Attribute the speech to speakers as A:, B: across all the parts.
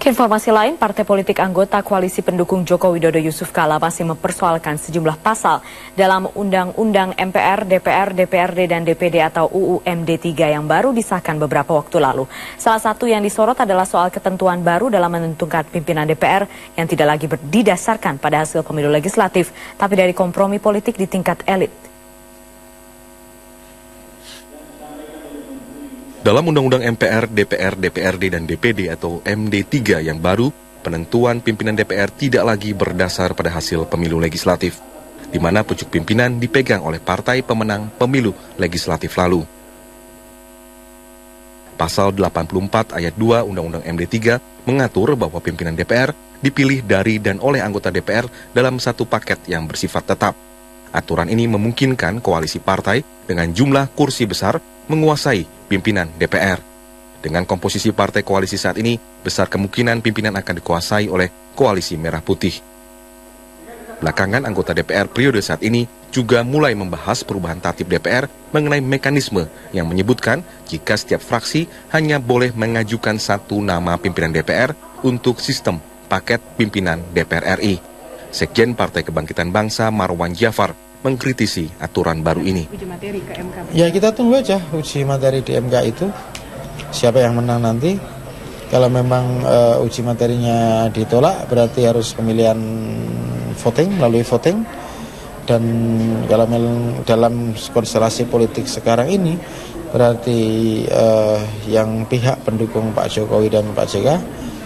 A: Informasi lain, partai politik anggota koalisi pendukung Joko Widodo Yusuf Kala masih mempersoalkan sejumlah pasal dalam Undang-Undang MPR, DPR, DPRD, dan DPD atau UU MD3 yang baru disahkan beberapa waktu lalu. Salah satu yang disorot adalah soal ketentuan baru dalam menentukan pimpinan DPR yang tidak lagi didasarkan pada hasil pemilu legislatif, tapi dari kompromi politik di tingkat elit.
B: Dalam Undang-Undang MPR, DPR, DPRD, dan DPD atau MD3 yang baru, penentuan pimpinan DPR tidak lagi berdasar pada hasil pemilu legislatif, di mana pucuk pimpinan dipegang oleh partai pemenang pemilu legislatif lalu. Pasal 84 ayat 2 Undang-Undang MD3 mengatur bahwa pimpinan DPR dipilih dari dan oleh anggota DPR dalam satu paket yang bersifat tetap. Aturan ini memungkinkan koalisi partai dengan jumlah kursi besar menguasai pimpinan DPR. Dengan komposisi partai koalisi saat ini, besar kemungkinan pimpinan akan dikuasai oleh koalisi merah putih. Belakangan anggota DPR periode saat ini juga mulai membahas perubahan tatib DPR mengenai mekanisme yang menyebutkan jika setiap fraksi hanya boleh mengajukan satu nama pimpinan DPR untuk sistem paket pimpinan DPR RI. Sekjen Partai Kebangkitan Bangsa Marwan Jafar mengkritisi aturan baru ini.
C: Uji materi ke MK.
D: Ya kita tunggu aja uji materi di MK itu. Siapa yang menang nanti. Kalau memang uji materinya ditolak berarti harus pemilihan voting, melalui voting. Dan kalau dalam konstelasi politik sekarang ini berarti yang pihak pendukung Pak Jokowi dan Pak JK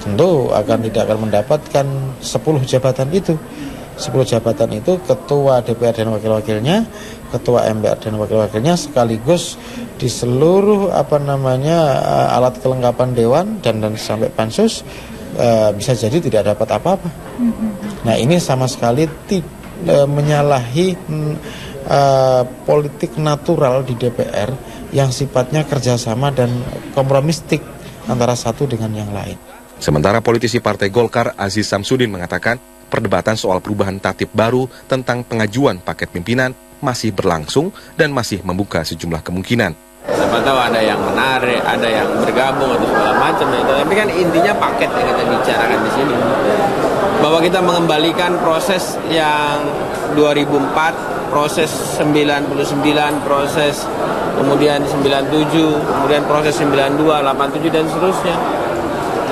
D: tentu tidak akan mendapatkan 10 jabatan itu. 10 jabatan itu ketua DPR dan wakil-wakilnya, ketua MPR dan wakil-wakilnya sekaligus di seluruh alat kelengkapan dewan dan sampai pansus bisa jadi tidak dapat apa-apa. Nah ini sama sekali menyalahi politik natural di DPR yang sifatnya kerjasama dan kompromistik antara satu dengan yang lain.
B: Sementara politisi Partai Golkar Aziz Samsudin mengatakan perdebatan soal perubahan tatib baru tentang pengajuan paket pimpinan masih berlangsung dan masih membuka sejumlah kemungkinan.
E: Siapa tahu ada yang menarik, ada yang bergabung atau segala macam itu. Tapi kan intinya paket yang kita bicarakan di sini. Bahwa kita mengembalikan proses yang 2004, proses 99, proses kemudian 97, kemudian proses 92, 87 dan seterusnya.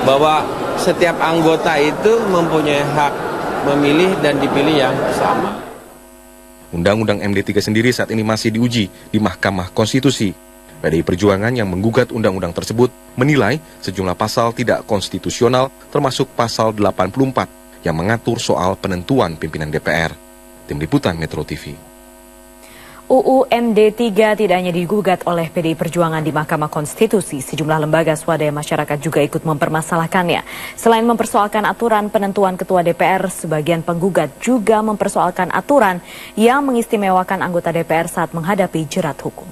E: Bahwa setiap anggota itu mempunyai hak memilih dan dipilih yang sama.
B: Undang-Undang MD3 sendiri saat ini masih diuji di Mahkamah Konstitusi. PDI Perjuangan yang menggugat undang-undang tersebut menilai sejumlah pasal tidak konstitusional termasuk pasal 84 yang mengatur soal penentuan pimpinan DPR. Tim Liputan Metro TV.
A: UU MD3 tidak hanya digugat oleh PDI Perjuangan di Mahkamah Konstitusi, sejumlah lembaga swadaya masyarakat juga ikut mempermasalahkannya. Selain mempersoalkan aturan penentuan ketua DPR, sebagian penggugat juga mempersoalkan aturan yang mengistimewakan anggota DPR saat menghadapi jerat hukum.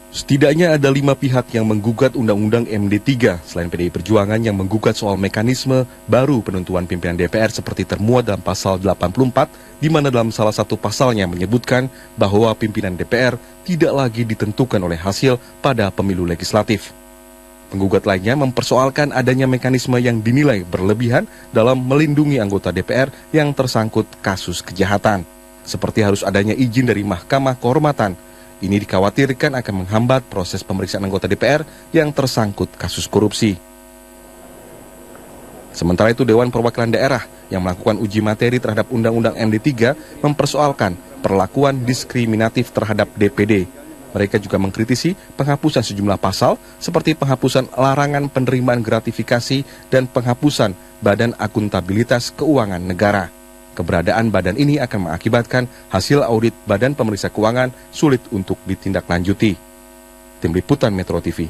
B: Setidaknya ada 5 pihak yang menggugat Undang-Undang MD3 selain PDI Perjuangan yang menggugat soal mekanisme baru penentuan pimpinan DPR seperti termuat dalam pasal 84 di mana dalam salah satu pasalnya menyebutkan bahwa pimpinan DPR tidak lagi ditentukan oleh hasil pada pemilu legislatif. Penggugat lainnya mempersoalkan adanya mekanisme yang dinilai berlebihan dalam melindungi anggota DPR yang tersangkut kasus kejahatan, seperti harus adanya izin dari Mahkamah Kehormatan. Ini dikhawatirkan akan menghambat proses pemeriksaan anggota DPR yang tersangkut kasus korupsi. Sementara itu, Dewan Perwakilan Daerah yang melakukan uji materi terhadap Undang-Undang MD3 mempersoalkan perlakuan diskriminatif terhadap DPD. Mereka juga mengkritisi penghapusan sejumlah pasal seperti penghapusan larangan penerimaan gratifikasi dan penghapusan Badan Akuntabilitas Keuangan Negara. Keberadaan badan ini akan mengakibatkan hasil audit Badan Pemeriksa Keuangan sulit untuk ditindaklanjuti. Tim Liputan Metro TV.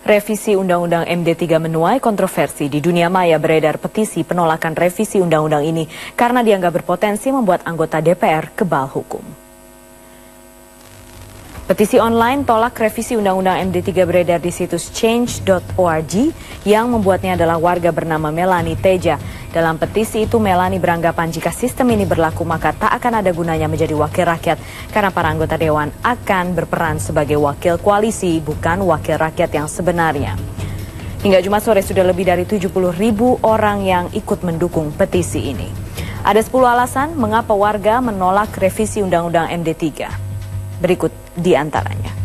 A: Revisi Undang-Undang MD3 menuai kontroversi. Di dunia maya beredar petisi penolakan revisi undang-undang ini karena dianggap berpotensi membuat anggota DPR kebal hukum. Petisi online tolak revisi Undang-Undang MD3 beredar di situs change.org yang membuatnya adalah warga bernama Melani Teja. Dalam petisi itu, Melani beranggapan jika sistem ini berlaku maka tak akan ada gunanya menjadi wakil rakyat karena para anggota dewan akan berperan sebagai wakil koalisi, bukan wakil rakyat yang sebenarnya. Hingga Jumat sore sudah lebih dari 70.000 orang yang ikut mendukung petisi ini. Ada 10 alasan mengapa warga menolak revisi Undang-Undang MD3. Berikut di antaranya.